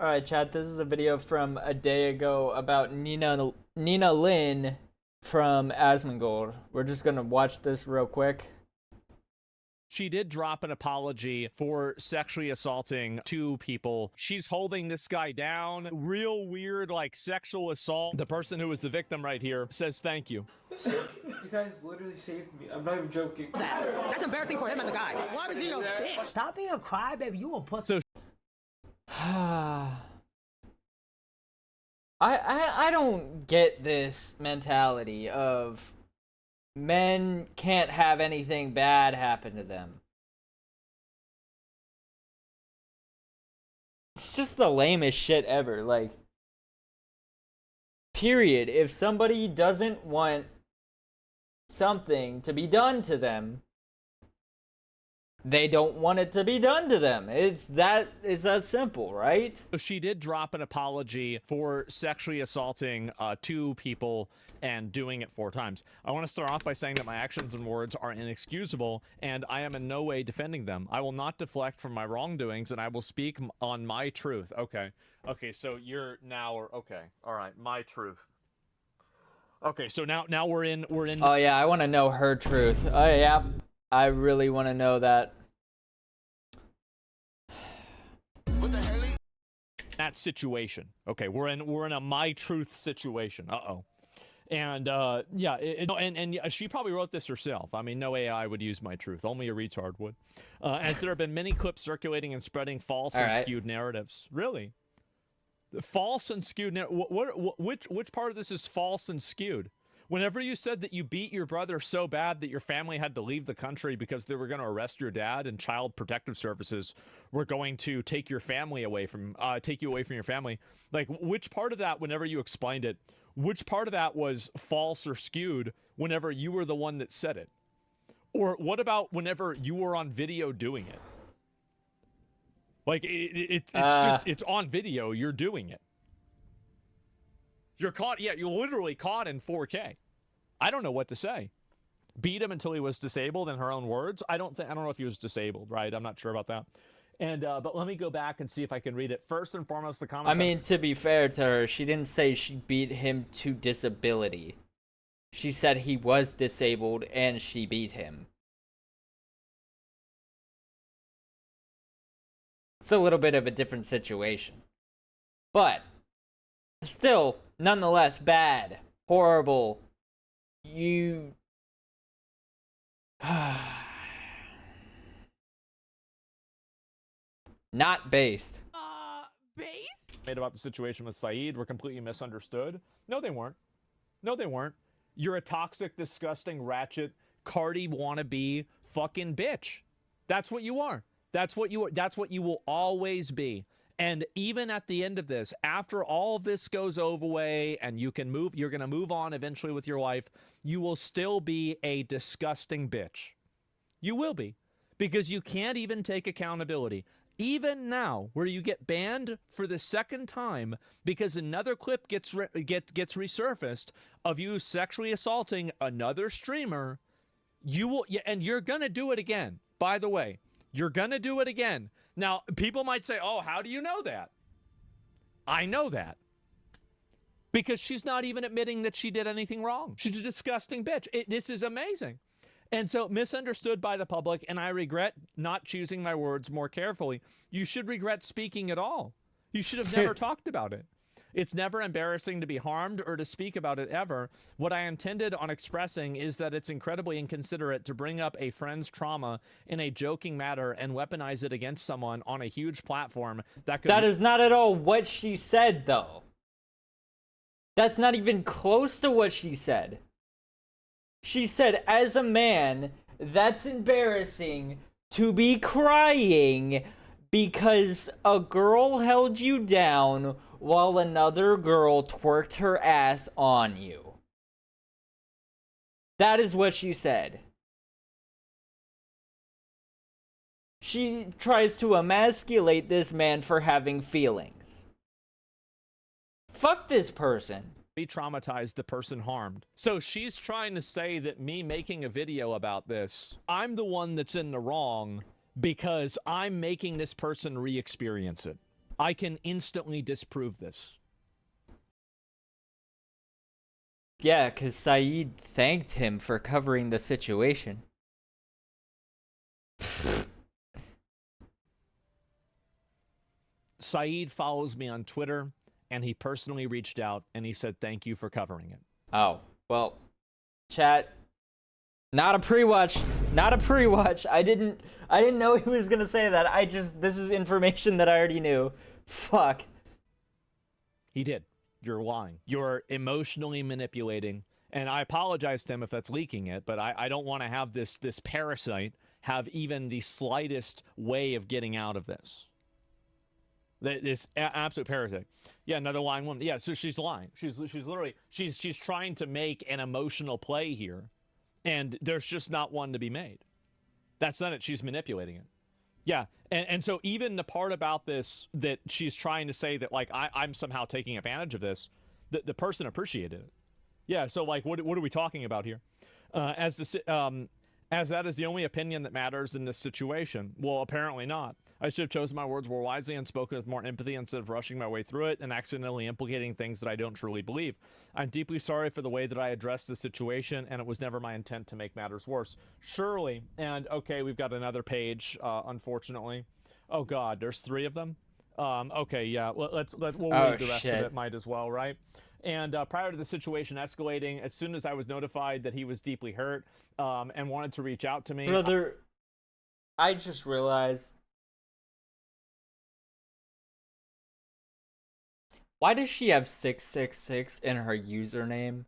All right, chat. This is a video from a day ago about Nina Lin from Asmongold. We're just gonna watch this real quick. She did drop an apology for sexually assaulting 2 people. She's holding this guy down. Real weird, like, sexual assault. The person who was the victim right here says thank you. This guy's literally saved me. I'm not even joking. That's embarrassing for him as a guy. Why was you a bitch? Stop being a crybaby. You a pussy. So I don't get this mentality of men can't have anything bad happen to them. It's just the lamest shit ever. Like, period. If somebody doesn't want something to be done to them, they don't want it to be done to them. It's that simple, right? she did drop an apology for sexually assaulting 2 people and doing it 4 times. I want to start off by saying that my actions and words are inexcusable, and I am in no way defending them. I will not deflect from my wrongdoings, and I will speak on my truth. Okay, so you're now, okay, all right, my truth. Okay, so now we're in. Oh yeah, I want to know her truth. Oh yeah, I really want to know that. That situation. Okay, we're in a my truth situation. And yeah, and she probably wrote this herself. I mean, no AI would use my truth. Only a retard would. As there have been many clips circulating and spreading false and skewed narratives. Really? False and skewed. Which part of this is false and skewed? Whenever you said that you beat your brother so bad that your family had to leave the country because they were going to arrest your dad, and Child Protective Services were going to take you away from your family, like, which part of that, whenever you explained it, which part of that was false or skewed whenever you were the one that said it? Or what about whenever you were on video doing it? Like, it's on video, you're doing it. You're caught, yeah, you're literally caught in 4K. I don't know what to say. Beat him until he was disabled, in her own words. I don't know if he was disabled, right? I'm not sure about that. And but let me go back and see if I can read it. First and foremost, the comments. I mean, to be fair to her, she didn't say she beat him to disability. She said he was disabled and she beat him. It's a little bit of a different situation. But still, nonetheless, bad, horrible. You not based. Base? Made about the situation with Saeed were completely misunderstood. No, they weren't. No, they weren't. You're a toxic, disgusting, ratchet, Cardi wannabe fucking bitch. That's what you are. That's what you are. That's what you will always be. And even at the end of this, after all of this goes away and you can move, you're going to move on eventually with your life, you will still be a disgusting bitch. You will be. Because you can't even take accountability. Even now, where you get banned for the 2nd time because another clip gets resurfaced of you sexually assaulting another streamer, you will, and you're going to do it again. By the way, you're going to do it again. Now, people might say, oh, how do you know that? I know that. Because she's not even admitting that she did anything wrong. She's a disgusting bitch. This is amazing. And so, misunderstood by the public, and I regret not choosing my words more carefully. You should regret speaking at all. You should have never talked about it. It's never embarrassing to be harmed or to speak about it ever. What I intended on expressing is that it's incredibly inconsiderate to bring up a friend's trauma in a joking manner and weaponize it against someone on a huge platform that could— That is not at all what she said, though. That's not even close to what she said. She said, as a man, that's embarrassing to be crying because a girl held you down while another girl twerked her ass on you. That is what she said. She tries to emasculate this man for having feelings. Fuck this person. Re-traumatize the person harmed. So she's trying to say that me making a video about this, I'm the one that's in the wrong because I'm making this person re-experience it. I can instantly disprove this. Yeah, because Saeed thanked him for covering the situation. Saeed follows me on Twitter, and he personally reached out and he said thank you for covering it. Oh, well, chat. Not a pre-watch. Not a pre-watch. I didn't know he was gonna say that. This is information that I already knew. Fuck. He did. You're lying. You're emotionally manipulating. And I apologize to him if that's leaking it, but I don't want to have this parasite have even the slightest way of getting out of this. This absolute parasite. Yeah, another lying woman. Yeah, so she's lying. She's literally she's trying to make an emotional play here, and there's just not one to be made. That's not it. She's manipulating it. Yeah, and so even the part about this that she's trying to say that like I'm somehow taking advantage of this, the person appreciated it. Yeah, so like what are we talking about here? As that is the only opinion that matters in this situation. Well, apparently not. I should have chosen my words more wisely and spoken with more empathy instead of rushing my way through it and accidentally implicating things that I don't truly believe. I'm deeply sorry for the way that I addressed the situation, and it was never my intent to make matters worse. Surely, and okay, we've got another page, unfortunately. Oh God, there's 3 of them? Okay, yeah, we'll read the rest of it, might as well, right? And prior to the situation escalating, as soon as I was notified that he was deeply hurt and wanted to reach out to me... Brother, I just realized... Why does she have 666 in her username?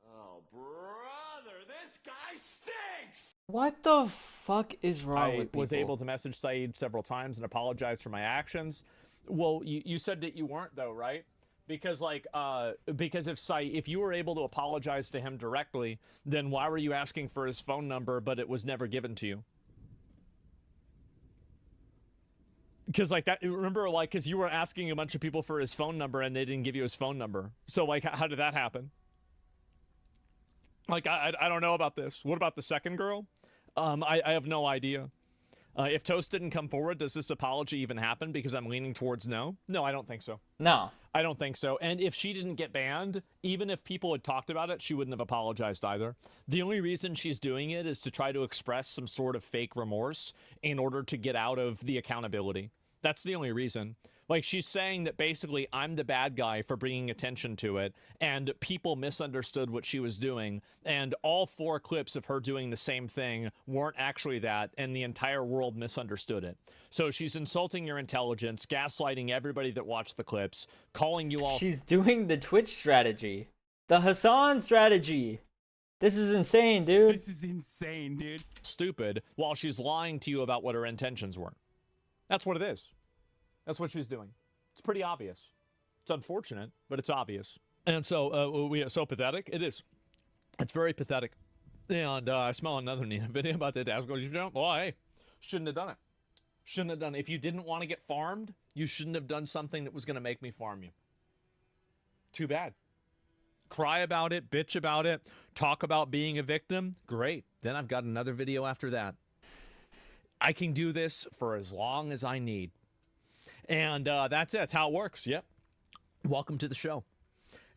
Oh, brother, this guy stinks! What the fuck is wrong with people? I was able to message Saeed several times and apologize for my actions. Well, you said that you weren't, though, right? Because, like, because if you were able to apologize to him directly, then why were you asking for his phone number, but it was never given to you? Because, like, that, remember, like, because you were asking a bunch of people for his phone number and they didn't give you his phone number. So, like, how did that happen? Like, I don't know about this. What about the second girl? I have no idea. If Toast didn't come forward, does this apology even happen? Because I'm leaning towards no. No, I don't think so. No. I don't think so. And if she didn't get banned, even if people had talked about it, she wouldn't have apologized either. The only reason she's doing it is to try to express some sort of fake remorse in order to get out of the accountability. That's the only reason. Like, she's saying that basically I'm the bad guy for bringing attention to it, and people misunderstood what she was doing, and all 4 clips of her doing the same thing weren't actually that, and the entire world misunderstood it. So she's insulting your intelligence, gaslighting everybody that watched the clips, calling you all... She's doing the Twitch strategy. The Hassan strategy. This is insane, dude. This is insane, dude. Stupid, while she's lying to you about what her intentions were. That's what it is. That's what she's doing. It's pretty obvious. It's unfortunate, but it's obvious. And so, we are so pathetic. It is. It's very pathetic. And I smell another Nina video about the Dazzle. Well, hey, shouldn't have done it. Shouldn't have done it. If you didn't want to get farmed, you shouldn't have done something that was going to make me farm you. Too bad. Cry about it, bitch about it, talk about being a victim. Great. Then I've got another video after that. I can do this for as long as I need. And that's it. That's how it works. Yep. Welcome to the show.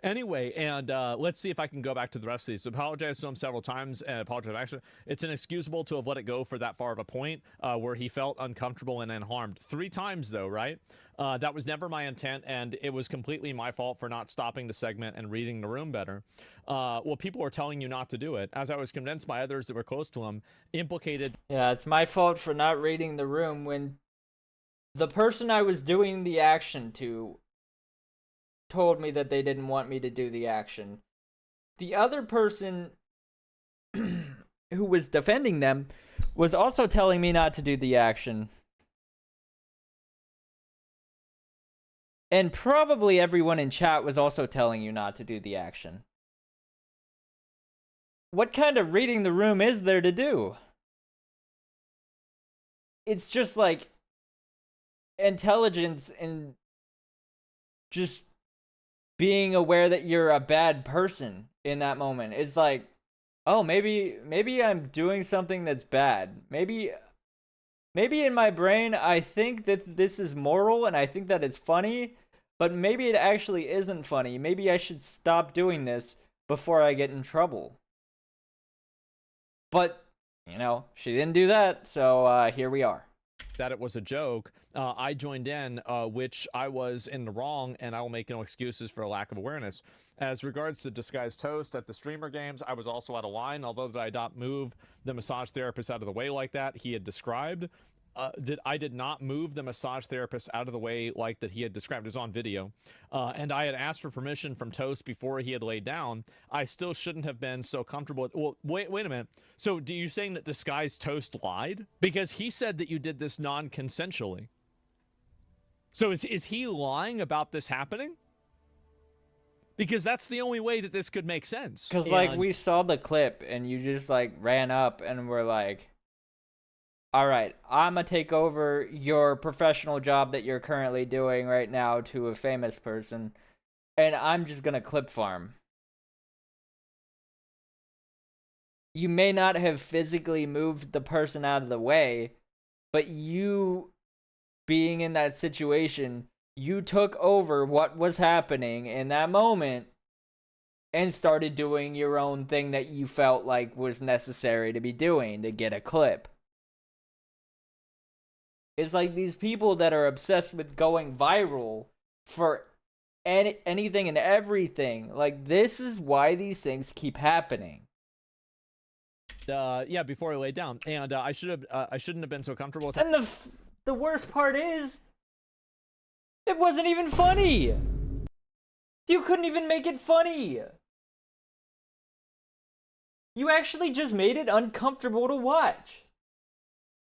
Anyway, and let's see if I can go back to the rest of these. So apologize to him several times and apologize. Actually, it's inexcusable to have let it go for that far of a point where he felt uncomfortable and unharmed. 3 times, though, right? That was never my intent, and it was completely my fault for not stopping the segment and reading the room better. Well, people were telling you not to do it, as I was convinced by others that were close to him, implicated... Yeah, it's my fault for not reading the room when the person I was doing the action to told me that they didn't want me to do the action. The other person who was defending them was also telling me not to do the action. And probably everyone in chat was also telling you not to do the action. What kind of reading the room is there to do? It's just like intelligence and just being aware that you're a bad person in that moment. It's like, oh, maybe I'm doing something that's bad. Maybe in my brain I think that this is moral and I think that it's funny, but maybe it actually isn't funny. Maybe I should stop doing this before I get in trouble. But, you know, she didn't do that, so here we are. That it was a joke. I joined in, which I was in the wrong, and I will make no excuses for a lack of awareness. As regards to Disguised Toast at the streamer games, I was also out of line, although that I did not move the massage therapist out of the way like that he had described. That I did not move the massage therapist out of the way like that he had described. It was on video. And I had asked for permission from Toast before he had laid down. I still shouldn't have been so comfortable with... Well, wait a minute. So do you saying that Disguised Toast lied? Because he said that you did this non-consensually. So is he lying about this happening? Because that's the only way that this could make sense. Because, like, we saw the clip, and you just, like, ran up and were like... all right, I'm going to take over your professional job that you're currently doing right now to a famous person, and I'm just going to clip farm. You may not have physically moved the person out of the way, but you being in that situation, you took over what was happening in that moment and started doing your own thing that you felt like was necessary to be doing to get a clip. It's like these people that are obsessed with going viral for anything and everything. Like, this is why these things keep happening. Yeah, before I laid down, and I shouldn't have been so comfortable with. And the worst part is, it wasn't even funny. You couldn't even make it funny. You actually just made it uncomfortable to watch.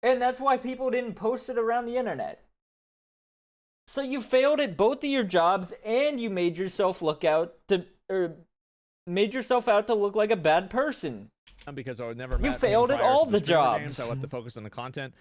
And that's why people didn't post it around the internet. So you failed at both of your jobs, and you made yourself made yourself out to look like a bad person. Because I would never. You failed at all the jobs. Games, I let the focus on the content.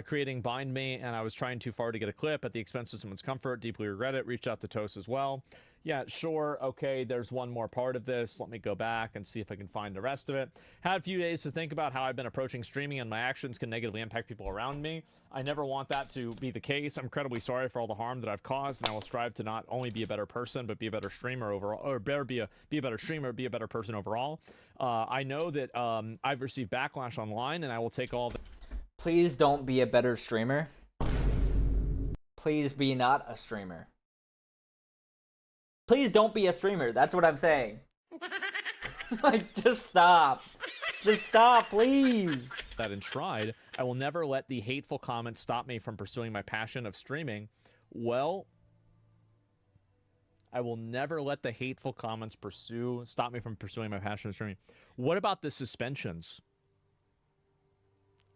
Creating bind me, and I was trying too far to get a clip at the expense of someone's comfort. Deeply regret it. Reached out to Toast as well. Yeah, sure. Okay, there's one more part of this. Let me go back and see if I can find the rest of it. Had a few days to think about how I've been approaching streaming, and my actions can negatively impact people around me. I never want that to be the case. I'm incredibly sorry for all the harm that I've caused, and I will strive to not only be a better person, but be a better streamer overall, or better be a better streamer, be a better person overall. I know that I've received backlash online, and I will take all the... Please don't be a better streamer. Please be not a streamer. Please don't be a streamer. That's what I'm saying. Like, just stop. Just stop, please. That and tried. I will never let the hateful comments stop me from pursuing my passion of streaming. Well, I will never let the hateful comments stop me from pursuing my passion of streaming. What about the suspensions?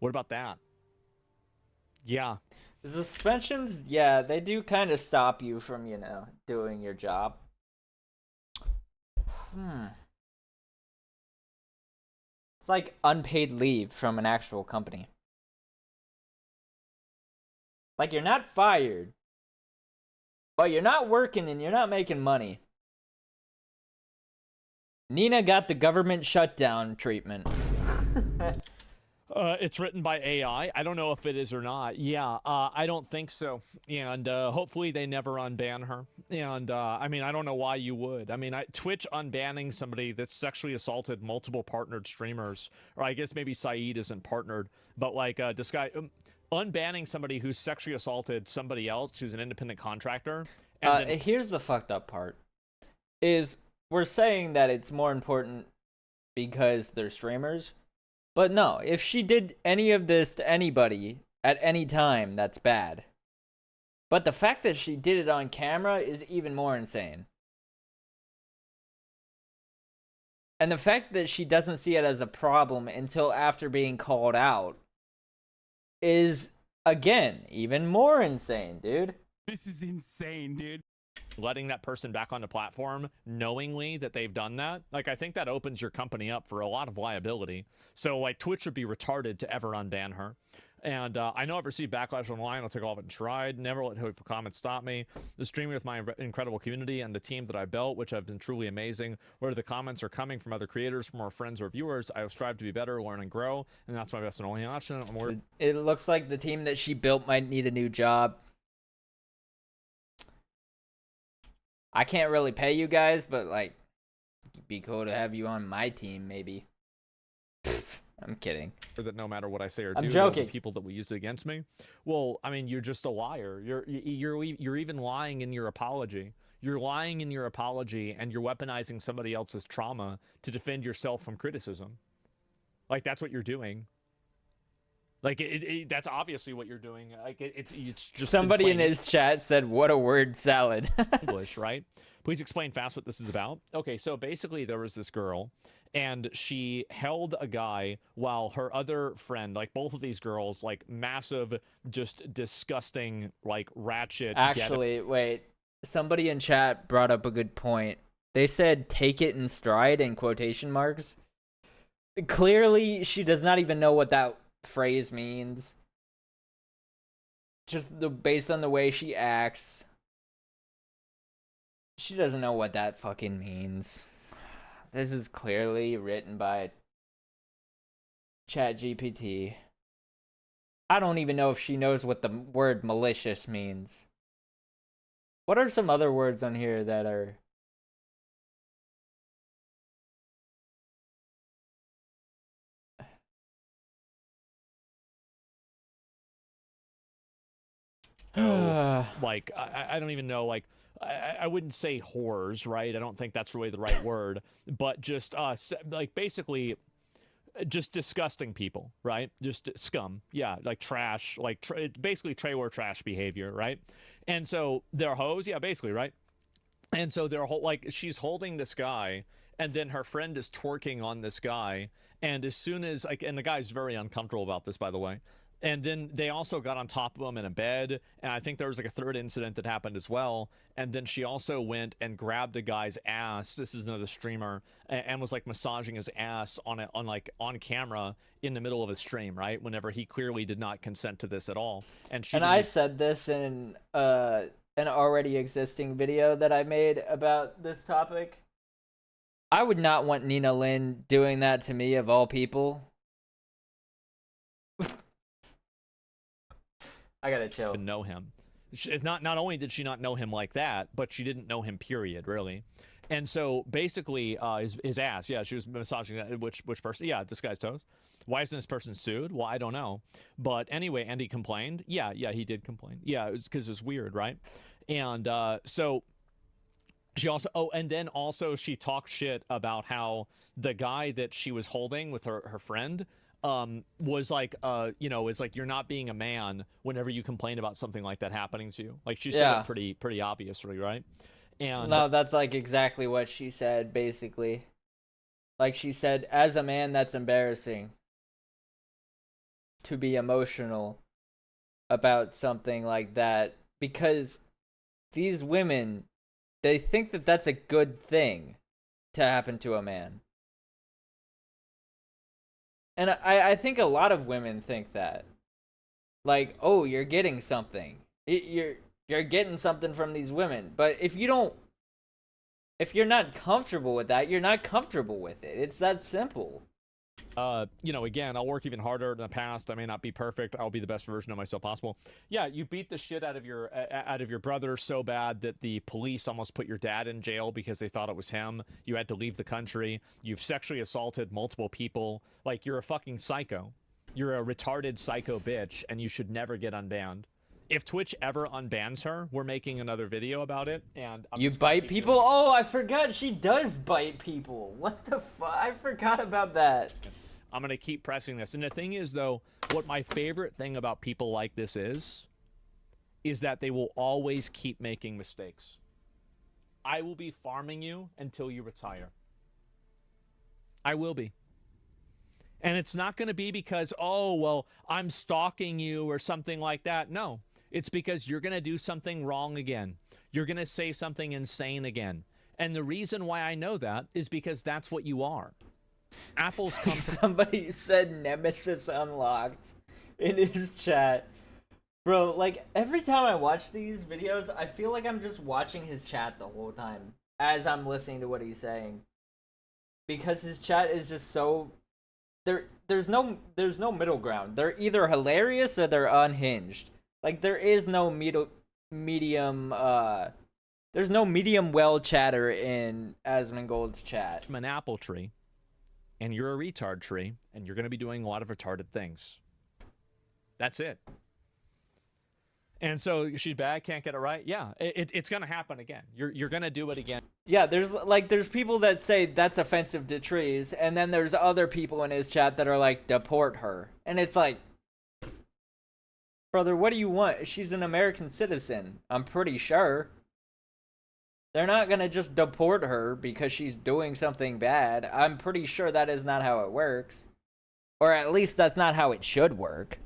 What about that? Yeah. The suspensions, yeah, they do kind of stop you from, you know, doing your job. It's like unpaid leave from an actual company. Like, you're not fired, but you're not working and you're not making money. Nina got the government shutdown treatment. It's written by AI. I don't know if it is or not. Yeah, I don't think so. And hopefully they never unban her. And I mean, I don't know why you would. I mean, Twitch unbanning somebody that's sexually assaulted multiple partnered streamers, or I guess maybe Saeed isn't partnered, but like this guy unbanning somebody who's sexually assaulted somebody else who's an independent contractor. And then... Here's the fucked up part: is we're saying that it's more important because they're streamers. But no, if she did any of this to anybody at any time, that's bad. But the fact that she did it on camera is even more insane. And the fact that she doesn't see it as a problem until after being called out is, again, even more insane, dude. This is insane, dude. Letting that person back on the platform knowingly that they've done that, like, I think that opens your company up for a lot of liability. So like Twitch would be retarded to ever unban her. And I know I've received backlash online. I'll take all of it and tried. Never let hateful comments stop me. The streaming with my incredible community and the team that I built, which have been truly amazing. Whether the comments are coming from other creators, from our friends or viewers, I will strive to be better, learn, and grow. And that's my best and only option. It looks like the team that she built might need a new job. I can't really pay you guys, but like, it'd be cool to have you on my team, maybe. I'm kidding. That no matter what I say or I'm do, joking. the people that will use it against me. Well, I mean, you're just a liar. You're even lying in your apology. You're lying in your apology, and you're weaponizing somebody else's trauma to defend yourself from criticism. Like, that's what you're doing. Like, that's obviously what you're doing. Like, it's just Somebody in his chat said, "What a word salad." English, right? Please explain fast what this is about. Okay, so basically there was this girl, and she held a guy while her other friend, like both of these girls, like massive, just disgusting, like ratchet. Actually, wait. Somebody in chat brought up a good point. They said, "Take it in stride," in quotation marks. Clearly, she does not even know what that phrase means. Just based on the way she acts. She doesn't know what that fucking means. This is clearly written by ChatGPT. I don't even know if she knows what the word malicious means. What are some other words on here that are... Like, I don't even know, like, I wouldn't say whores, right? I don't think that's really the right word, but just like basically just disgusting people, right? Just scum. Yeah, like trash, like basically trailer trash behavior, right? And so they're hoes, yeah, basically, right? And so they're like, she's holding this guy, and then her friend is twerking on this guy, and as soon as like, and the guy's very uncomfortable about this, by the way. And then they also got on top of him in a bed, and I think there was like a third incident that happened as well. And then she also went and grabbed a guy's ass. This is another streamer, and was like massaging his ass on camera in the middle of his stream, right? Whenever he clearly did not consent to this at all. And I said this in an already existing video that I made about this topic. I would not want Nina Lin doing that to me, of all people. I gotta chill. To know him. It's not only did she not know him like that, but she didn't know him, period, really. And so basically, his ass, yeah, she was massaging that. Which person? Yeah, this guy's toes. Why isn't this person sued? Well, I don't know. But anyway, and he complained. Yeah, he did complain. Yeah, it was because it's weird, right? And so she also, and then also she talked shit about how the guy that she was holding with her friend was like, it's like, you're not being a man whenever you complain about something like that happening to you. Like, she said it pretty obviously, right? And no, that's like exactly what she said, basically. Like, she said, as a man, that's embarrassing to be emotional about something like that, because these women, they think that that's a good thing to happen to a man. And I think a lot of women think that. Like, oh, you're getting something. You're getting something from these women. But if you're not comfortable with that, you're not comfortable with it. It's that simple. Again, I'll work even harder in the past. I may not be perfect. I'll be the best version of myself possible. Yeah, you beat the shit out of your brother so bad that the police almost put your dad in jail because they thought it was him. You had to leave the country. You've sexually assaulted multiple people. Like, you're a fucking psycho. You're a retarded psycho bitch, and you should never get unbanned. If Twitch ever unbans her, we're making another video about it. And you bite people? Oh, I forgot she does bite people. What the fuck? I forgot about that. I'm going to keep pressing this. And the thing is, though, what my favorite thing about people like this is that they will always keep making mistakes. I will be farming you until you retire. I will be. And it's not going to be because, oh, well, I'm stalking you or something like that. No, it's because you're going to do something wrong again. You're going to say something insane again. And the reason why I know that is because that's what you are. Apples come from... Somebody said Nemesis unlocked. in his chat. Bro, like, every time I watch these videos, I feel like I'm just watching his chat the whole time as I'm listening to what he's saying. Because his chat is just so... There's no middle ground. They're either hilarious or they're unhinged. Like, there is no medium, there's no medium well chatter in Asmongold's chat. I'm an apple tree, and you're a retard tree, and you're going to be doing a lot of retarded things. That's it. And so she's bad, can't get it right. Yeah, it's going to happen again. You're going to do it again. Yeah, there's people that say that's offensive to trees, and then there's other people in his chat that are like, deport her. And it's like, brother, what do you want? She's an American citizen, I'm pretty sure. They're not going to just deport her because she's doing something bad. I'm pretty sure that is not how it works. Or at least that's not how it should work.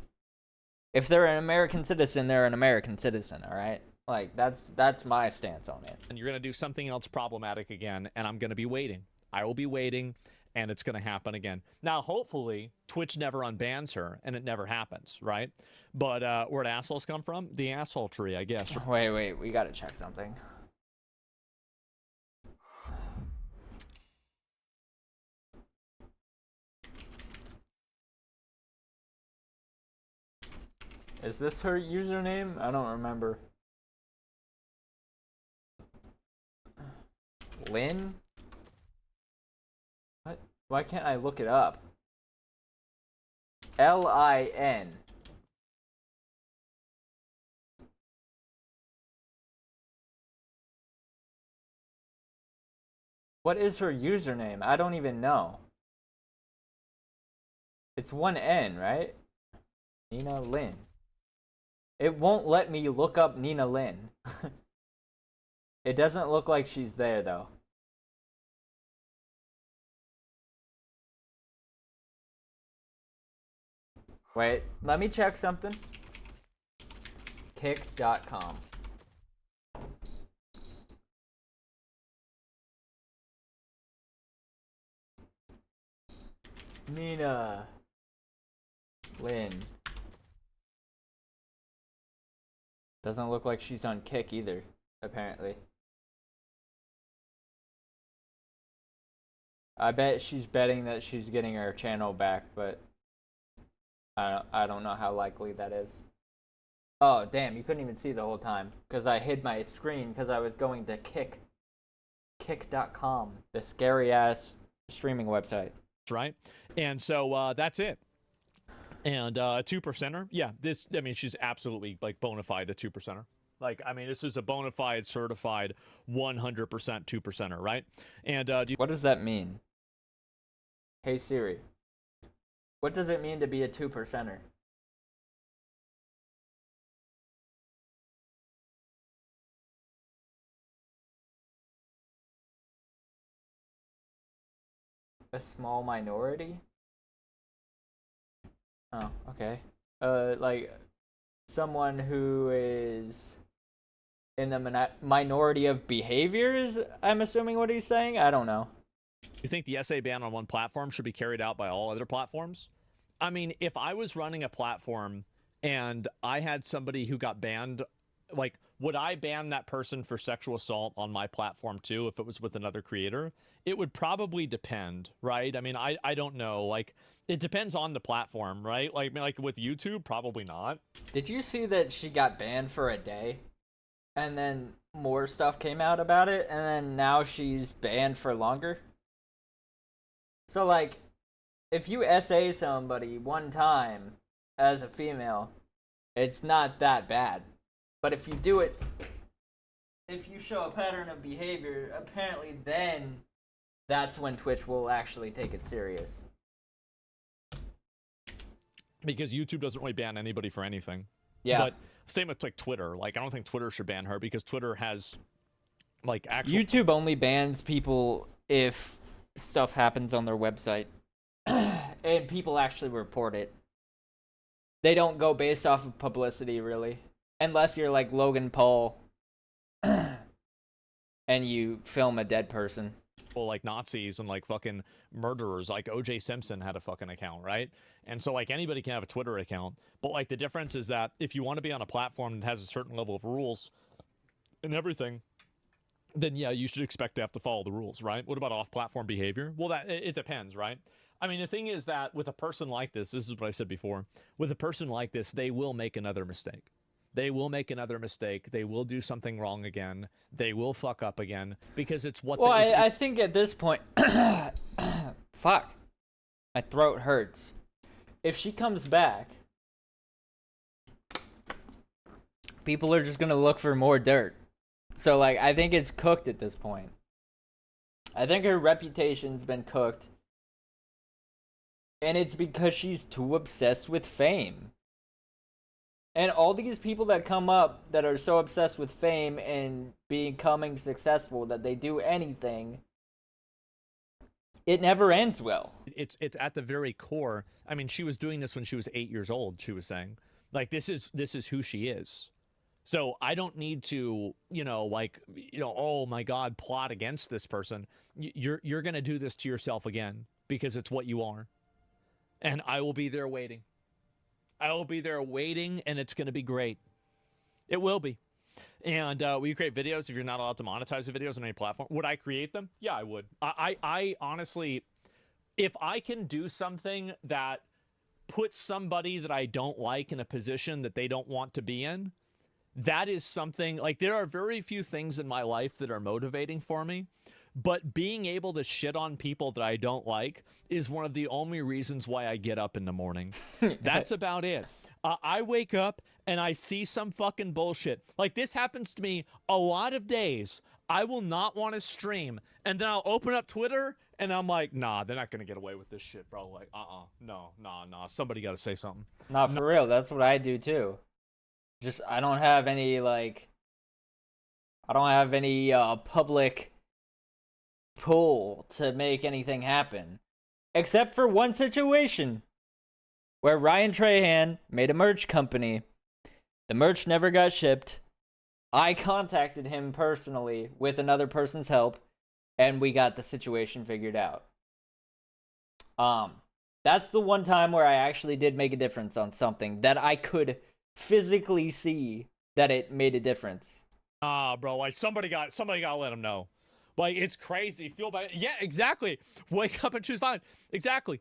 If they're an American citizen, they're an American citizen, all right? Like, that's my stance on it. And you're going to do something else problematic again, and I'm going to be waiting. I will be waiting, and it's going to happen again. Now, hopefully, Twitch never unbans her, and it never happens, right? But where'd assholes come from? The asshole tree, I guess. Wait, we got to check something. Is this her username? I don't remember. Lin? What? Why can't I look it up? Lin. What is her username? I don't even know. It's one N, right? Nina Lin. It won't let me look up Nina Lin. It doesn't look like she's there, though. Wait, let me check something. Kick.com. Nina Lin. Doesn't look like she's on Kick either, apparently. I bet she's betting that she's getting her channel back, but I don't know how likely that is. Oh, damn, you couldn't even see the whole time because I hid my screen because I was going to Kick.com, the scary-ass streaming website. Right? And so that's it. And a 2%er, yeah, I mean, she's absolutely, like, bona fide a 2%er. Like, I mean, this is a bona fide, certified, 100% 2%er, right? And what does that mean? Hey Siri, what does it mean to be a 2%er? A small minority? Oh, okay. Like, someone who is in the minority of behaviors, I'm assuming what he's saying? I don't know. You think the SA ban on one platform should be carried out by all other platforms? I mean, if I was running a platform and I had somebody who got banned, like, would I ban that person for sexual assault on my platform too if it was with another creator? It would probably depend, right? I mean, I don't know. Like, it depends on the platform, right? Like with YouTube, probably not. Did you see that she got banned for a day? And then more stuff came out about it, and then now she's banned for longer? So, like, if you SA somebody one time as a female, it's not that bad. But if you do it, if you show a pattern of behavior, apparently then that's when Twitch will actually take it serious. Because YouTube doesn't really ban anybody for anything. Yeah. But same with, like, Twitter. Like, I don't think Twitter should ban her because Twitter has, like, actual... YouTube only bans people if stuff happens on their website and people actually report it. They don't go based off of publicity, really. Unless you're like Logan Paul and you film a dead person. Well, like Nazis and like fucking murderers, like OJ Simpson had a fucking account, right? And so like anybody can have a Twitter account, but like the difference is that if you want to be on a platform that has a certain level of rules and everything, then yeah, you should expect to have to follow the rules, right? What about off-platform behavior? Well, that it depends, right? I mean, the thing is that with a person like this is what I said before, with a person like this, they will make another mistake. They will make another mistake. They will do something wrong again. They will fuck up again because it's what. Well, I think at this point, fuck, my throat hurts. If she comes back, people are just gonna look for more dirt. So like, I think it's cooked at this point. I think her reputation's been cooked, and it's because she's too obsessed with fame. And all these people that come up that are so obsessed with fame and becoming successful that they do anything, it never ends well. It's at the very core. I mean, she was doing this when she was 8 years old. She was saying, like, this is who she is. So I don't need to, oh my God, plot against this person. You're gonna do this to yourself again because it's what you are, and I will be there waiting. I will be there waiting, and it's going to be great. It will be. And will you create videos if you're not allowed to monetize the videos on any platform? Would I create them? Yeah, I would. I honestly, if I can do something that puts somebody that I don't like in a position that they don't want to be in, that is something, like, there are very few things in my life that are motivating for me. But being able to shit on people that I don't like is one of the only reasons why I get up in the morning. That's about it. I wake up and I see some fucking bullshit. Like, this happens to me a lot of days. I will not want to stream. And then I'll open up Twitter and I'm like, nah, they're not going to get away with this shit, bro. Like, no. Somebody got to say something. Not for real. That's what I do too. Just, I don't have any public pull to make anything happen, except for one situation where Ryan Trahan made a merch company. The merch never got shipped. I contacted him personally with another person's help, and we got the situation figured out. That's the one time where I actually did make a difference on something that I could physically see that it made a difference. Bro, like, somebody got to let him know. Like, it's crazy. Feel bad. Yeah, exactly. Wake up and choose fine. Exactly.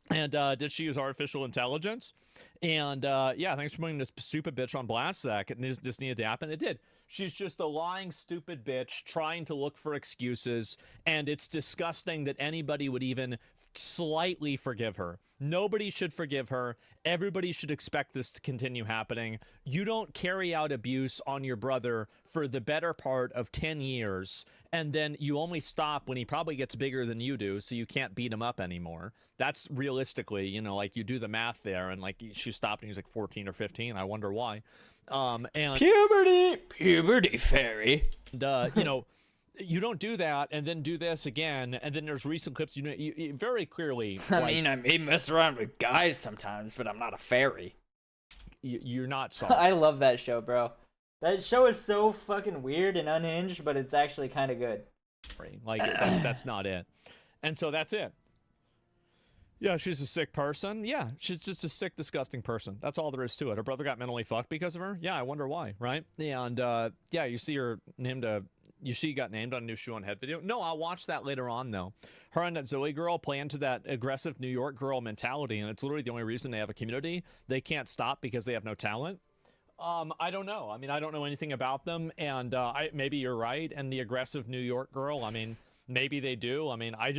And did she use artificial intelligence? And yeah, thanks for putting this stupid bitch on blast, Zach. This needed to happen. It did. She's just a lying, stupid bitch trying to look for excuses. And it's disgusting that anybody would even slightly forgive her. Nobody should forgive her. Everybody should expect this to continue happening. You don't carry out abuse on your brother for the better part of 10 years, and then you only stop when he probably gets bigger than you do, so you can't beat him up anymore. That's realistically, like, you do the math there, and like, she stopped when he was like 14 or 15. I wonder why. And puberty fairy. And, you don't do that and then do this again, and then there's recent clips you very clearly, I mean, I may mess around with guys sometimes, but I'm not a fairy. You're not sorry. I love that show, bro. That show is so fucking weird and unhinged, but it's actually kind of good. Like, that's not it. And so that's it. Yeah, she's a sick person. Yeah, she's just a sick, disgusting person. That's all there is to it. Her brother got mentally fucked because of her. Yeah, I wonder why, right? And yeah, you see her named she got named on a new Shoe on Head video. No, I'll watch that later on, though. Her and that Zoe girl play into that aggressive New York girl mentality, and it's literally the only reason they have a community. They can't stop because they have no talent. I don't know. I mean, I don't know anything about them, and maybe you're right. And the aggressive New York girl, I mean, maybe they do. I mean, I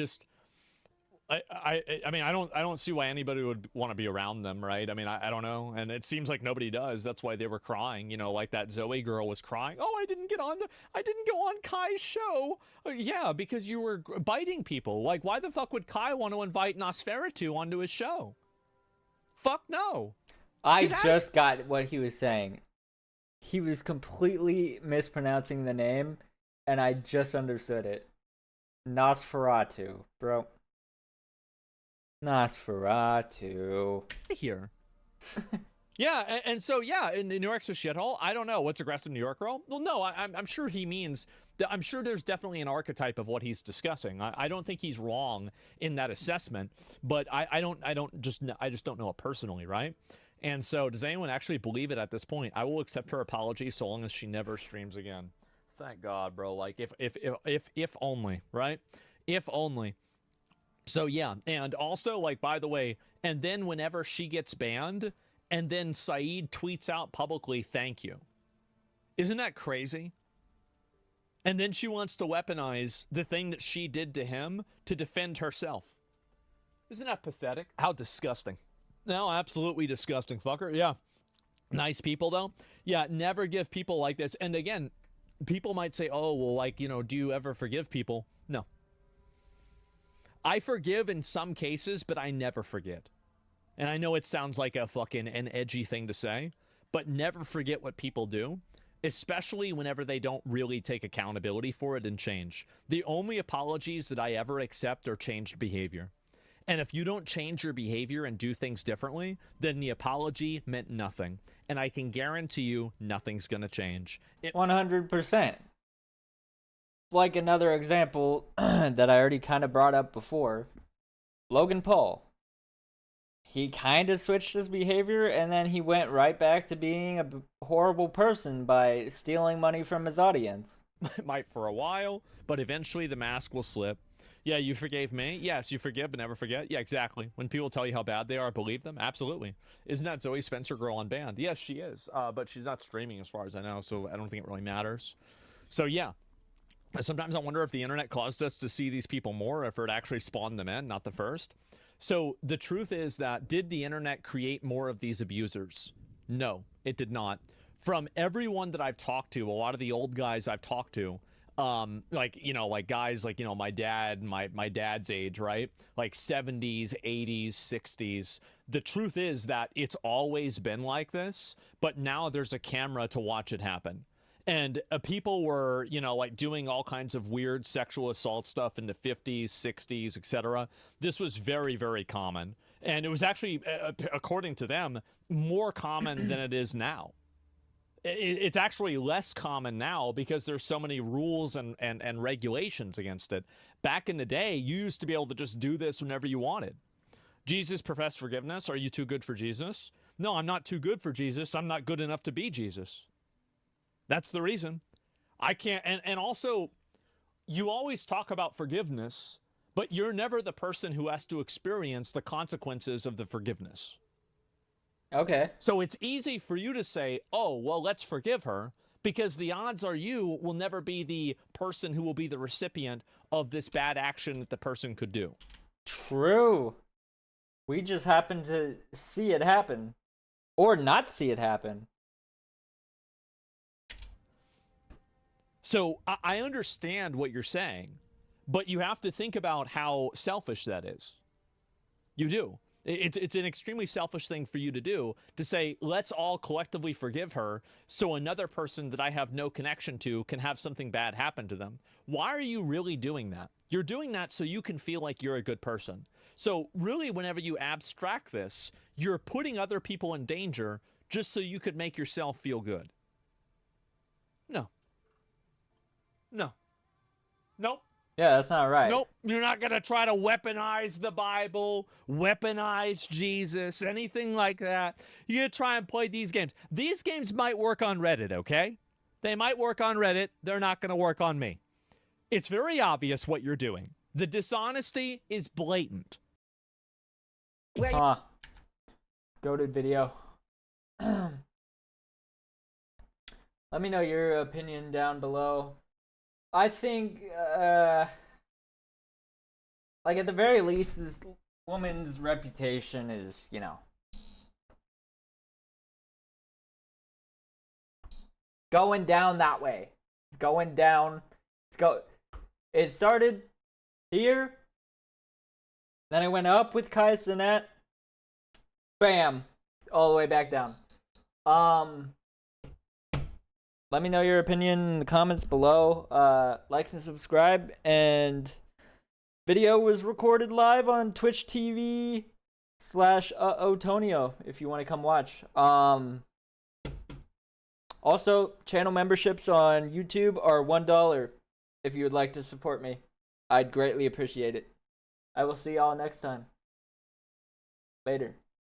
mean, I don't see why anybody would want to be around them, right? I mean, I don't know, and it seems like nobody does. That's why they were crying, like that Zoe girl was crying. Oh, I didn't go on Kai's show. Yeah, because you were biting people. Like, why the fuck would Kai want to invite Nosferatu onto his show? Fuck no. I just got what he was saying. He was completely mispronouncing the name, and I just understood it. Nosferatu, bro. Nosferatu. Here. Yeah, and so, yeah, in New York's a shithole. I don't know. What's aggressive New York girl? Well, no, I'm sure he means I'm sure there's definitely an archetype of what he's discussing. I don't think he's wrong in that assessment, but I just don't know it personally, right? And so, does anyone actually believe it at this point? I will accept her apology so long as she never streams again. Thank God, bro. Like, if only, right? If only. So yeah, and also, like, by the way, and then whenever she gets banned, and then Saeed tweets out publicly, "Thank you." Isn't that crazy? And then she wants to weaponize the thing that she did to him to defend herself. Isn't that pathetic? How disgusting. No, absolutely disgusting, fucker. Yeah. Nice people, though. Yeah, never give people like this. And again, people might say, oh, well, like, you know, do you ever forgive people? No. I forgive in some cases, but I never forget. And I know it sounds like an edgy thing to say, but never forget what people do, especially whenever they don't really take accountability for it and change. The only apologies that I ever accept are changed behavior. And if you don't change your behavior and do things differently, then the apology meant nothing. And I can guarantee you nothing's going to change. 100%. Like another example that I already kind of brought up before, Logan Paul. He kind of switched his behavior, and then he went right back to being a horrible person by stealing money from his audience. Might for a while, but eventually the mask will slip. Yeah, you forgave me. Yes, you forgive but never forget. Yeah, exactly. When people tell you how bad they are, believe them. Absolutely. Isn't that Zoe Spencer girl on band? Yes, she is. But she's not streaming as far as I know, so I don't think it really matters. So yeah. Sometimes I wonder if the internet caused us to see these people more, or if it actually spawned them in, not the first. So the truth is that, did the internet create more of these abusers? No, it did not. From everyone that I've talked to, a lot of the old guys I've talked to, like, you know, like guys like, you know, my dad, my dad's age, right? Like 70s, 80s, 60s. The truth is that it's always been like this, but now there's a camera to watch it happen. And people were, you know, like doing all kinds of weird sexual assault stuff in the 50s, 60s, etc. This was very, very common. And it was actually, according to them, more common than it is now. It's actually less common now because there's so many rules and regulations against it. Back in the day, you used to be able to just do this whenever you wanted. Jesus professed forgiveness. Are you too good for Jesus? No, I'm not too good for Jesus. I'm not good enough to be Jesus. That's the reason. I can't, and also, you always talk about forgiveness, but you're never the person who has to experience the consequences of the forgiveness. Okay. So it's easy for you to say, oh, well, let's forgive her, because the odds are you will never be the person who will be the recipient of this bad action that the person could do. True. We just happen to see it happen. Or not see it happen. So I understand what you're saying, but you have to think about how selfish that is. You do. It's an extremely selfish thing for you to do, to say, let's all collectively forgive her so another person that I have no connection to can have something bad happen to them. Why are you really doing that? You're doing that so you can feel like you're a good person. So really, whenever you abstract this, you're putting other people in danger just so you could make yourself feel good. No. No. Nope. Yeah, that's not right. Nope. You're not going to try to weaponize the Bible, weaponize Jesus, anything like that. You're going to try and play these games. These games might work on Reddit, okay? They might work on Reddit. They're not going to work on me. It's very obvious what you're doing. The dishonesty is blatant. Goated video. Let me know your opinion down below. I think, like, at the very least, this woman's reputation is, you know, going down that way. It's going down. It started here. Then it went up with Kai Cenat. Bam. All the way back down. Let me know your opinion in the comments below. Like and subscribe. And video was recorded live on Twitch TV /Otonio if you want to come watch. Also, channel memberships on YouTube are $1. if you would like to support me. I'd greatly appreciate it. I will see y'all next time. Later.